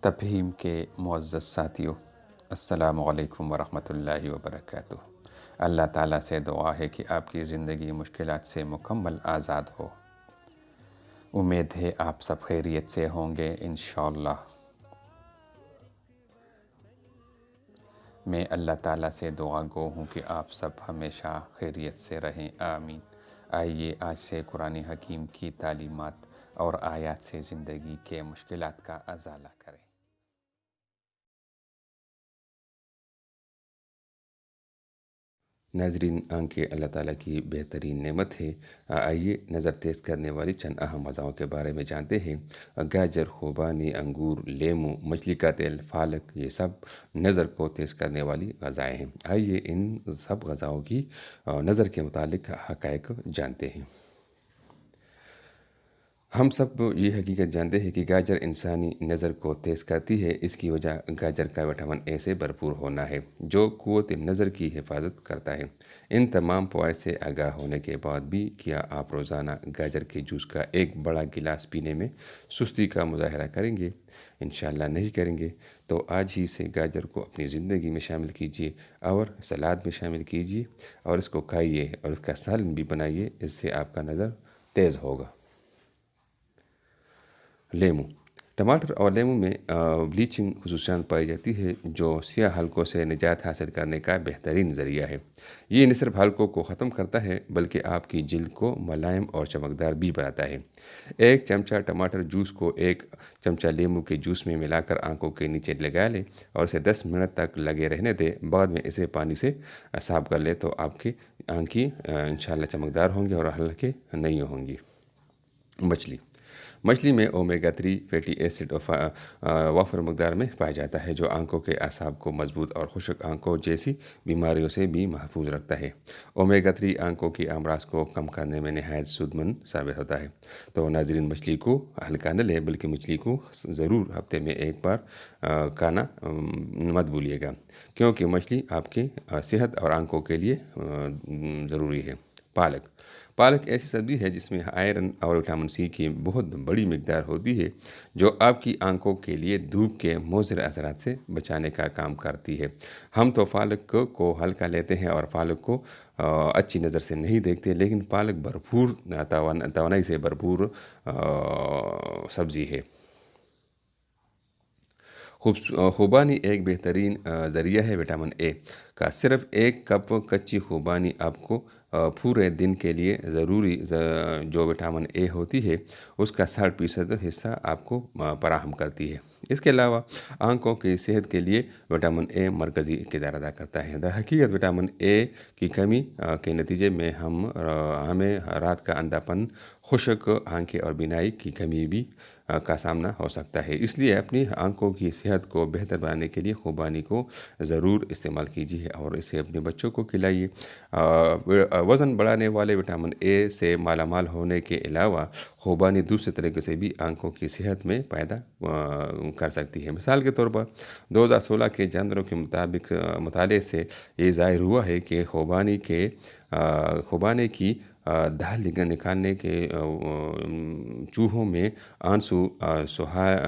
تفہیم کے معزز ساتھیوں، السلام علیکم ورحمۃ اللہ وبرکاتہ۔ اللہ تعالیٰ سے دعا ہے کہ آپ کی زندگی مشکلات سے مکمل آزاد ہو۔ امید ہے آپ سب خیریت سے ہوں گے انشاءاللہ۔ میں اللہ تعالیٰ سے دعا گو ہوں کہ آپ سب ہمیشہ خیریت سے رہیں، آمین۔ آئیے آج سے قرآن حکیم کی تعلیمات اور آیات سے زندگی کے مشکلات کا ازالہ کریں۔ ناظرین، آنکھیں اللہ تعالیٰ کی بہترین نعمت ہے۔ آئیے نظر تیز کرنے والی چند اہم غذاؤں کے بارے میں جانتے ہیں۔ گاجر، خوبانی، انگور، لیمو، مچھلی کا تیل، پالک، یہ سب نظر کو تیز کرنے والی غذائیں ہیں۔ آئیے ان سب غذاؤں کی نظر کے متعلق حقائق جانتے ہیں۔ ہم سب یہ حقیقت جانتے ہیں کہ گاجر انسانی نظر کو تیز کرتی ہے۔ اس کی وجہ گاجر کا وٹامن اے سے بھرپور ہونا ہے، جو قوت نظر کی حفاظت کرتا ہے۔ ان تمام فوائد سے آگاہ ہونے کے بعد بھی کیا آپ روزانہ گاجر کے جوس کا ایک بڑا گلاس پینے میں سستی کا مظاہرہ کریں گے؟ انشاءاللہ نہیں کریں گے۔ تو آج ہی سے گاجر کو اپنی زندگی میں شامل کیجیے اور سلاد میں شامل کیجیے اور اس کو کھائیے اور اس کا سالن بھی بنائیے۔ اس سے آپ کا نظر تیز ہوگا۔ لیمو، ٹماٹر اور لیمو میں بلیچنگ خصوصیات پائی جاتی ہے، جو سیاہ حلقوں سے نجات حاصل کرنے کا بہترین ذریعہ ہے۔ یہ نہ صرف حلقوں کو ختم کرتا ہے بلکہ آپ کی جلد کو ملائم اور چمکدار بھی بناتا ہے۔ ایک چمچہ ٹماٹر جوس کو ایک چمچہ لیمو کے جوس میں ملا کر آنکھوں کے نیچے لگا لیں اور اسے 10 منٹ تک لگے رہنے دیں۔ بعد میں اسے پانی سے صاف کر لیں تو آپ کی آنکھیں انشاءاللہ چمکدار ہوں گی اور حلقیں نہیں ہوں گی۔ مچھلی میں اومیگا 3 فیٹی ایسڈ وافر مقدار میں پایا جاتا ہے، جو آنکھوں کے اعصاب کو مضبوط اور خشک آنکھوں جیسی بیماریوں سے بھی محفوظ رکھتا ہے۔ اومیگا 3 آنکھوں کی امراض کو کم کرنے میں نہایت سود مند ثابت ہوتا ہے۔ تو ناظرین، مچھلی کو ہلکا نہ لیں بلکہ مچھلی کو ضرور ہفتے میں ایک بار کھانا مت بھولیے گا، کیونکہ مچھلی آپ کی صحت اور آنکھوں کے لیے ضروری ہے۔ پالک ایسی سبزی ہے جس میں آئرن اور وٹامن سی کی بہت بڑی مقدار ہوتی ہے، جو آپ کی آنکھوں کے لیے دھوپ کے مضر اثرات سے بچانے کا کام کرتی ہے۔ ہم تو پالک کو ہلکا لیتے ہیں اور پالک کو اچھی نظر سے نہیں دیکھتے، لیکن پالک بھرپور توانائی سے بھرپور سبزی ہے۔ خوبانی ایک بہترین ذریعہ ہے وٹامن اے کا۔ صرف ایک کپ کچی خوبانی آپ کو پورے دن کے لیے ضروری جو وٹامن اے ہوتی ہے اس کا 60% حصہ آپ کو فراہم کرتی ہے۔ اس کے علاوہ آنکھوں کی صحت کے لیے وٹامن اے مرکزی کردار ادا کرتا ہے۔ در حقیقت وٹامن اے کی کمی کے نتیجے میں ہمیں رات کا اندھا پن، خشک آنکھیں اور بینائی کی کمی بھی کا سامنا ہو سکتا ہے۔ اس لیے اپنی آنکھوں کی صحت کو بہتر بنانے کے لیے خوبانی کو ضرور استعمال کیجیے اور اسے اپنے بچوں کو کھلائیے۔ وزن بڑھانے والے وٹامن اے سے مالا مال ہونے کے علاوہ خوبانی دوسرے طریقے سے بھی آنکھوں کی صحت میں پیدا کر سکتی ہے۔ مثال کے طور پر 2016 کے جانوروں کے مطالعے سے یہ ظاہر ہوا ہے کہ خوبانے کی دھال نکالنے کے چوہوں میں آنسو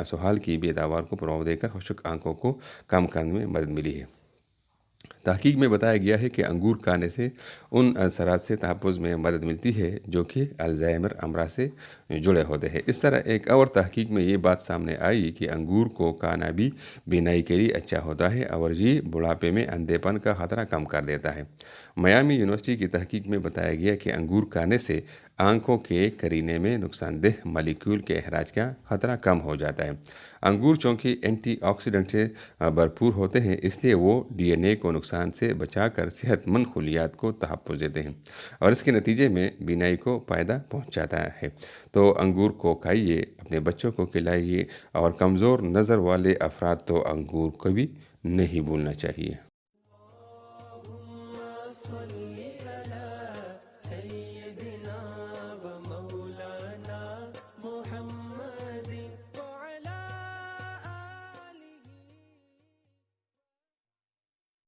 سہال کی پیداوار کو فروغ دے کر خشک آنکھوں کو کم کرنے میں مدد ملی ہے۔ تحقیق میں بتایا گیا ہے کہ انگور کھانے سے ان اثرات سے تحفظ میں مدد ملتی ہے جو کہ الزائمر امراض سے جڑے ہوتے ہیں۔ اس طرح ایک اور تحقیق میں یہ بات سامنے آئی کہ انگور کو کھانا بھی بینائی کے لیے اچھا ہوتا ہے اور یہ بڑھاپے میں اندھے پن کا خطرہ کم کر دیتا ہے۔ میامی یونیورسٹی کی تحقیق میں بتایا گیا کہ انگور کھانے سے آنکھوں کے قرینے میں نقصان دہ مالیکیول کے اخراج کا خطرہ کم ہو جاتا ہے۔ انگور چونکہ اینٹی آکسیڈنٹ سے بھرپور ہوتے ہیں، اس لیے وہ ڈی این اے کو نقصان سے بچا کر صحت مند خلیات کو تحفظ دیتے ہیں اور اس کے نتیجے میں بینائی کو فائدہ پہنچاتا ہے۔ تو انگور کو کھائیے، اپنے بچوں کو کھلائیے اور کمزور نظر والے افراد تو انگور کو بھی نہیں بھولنا چاہیے۔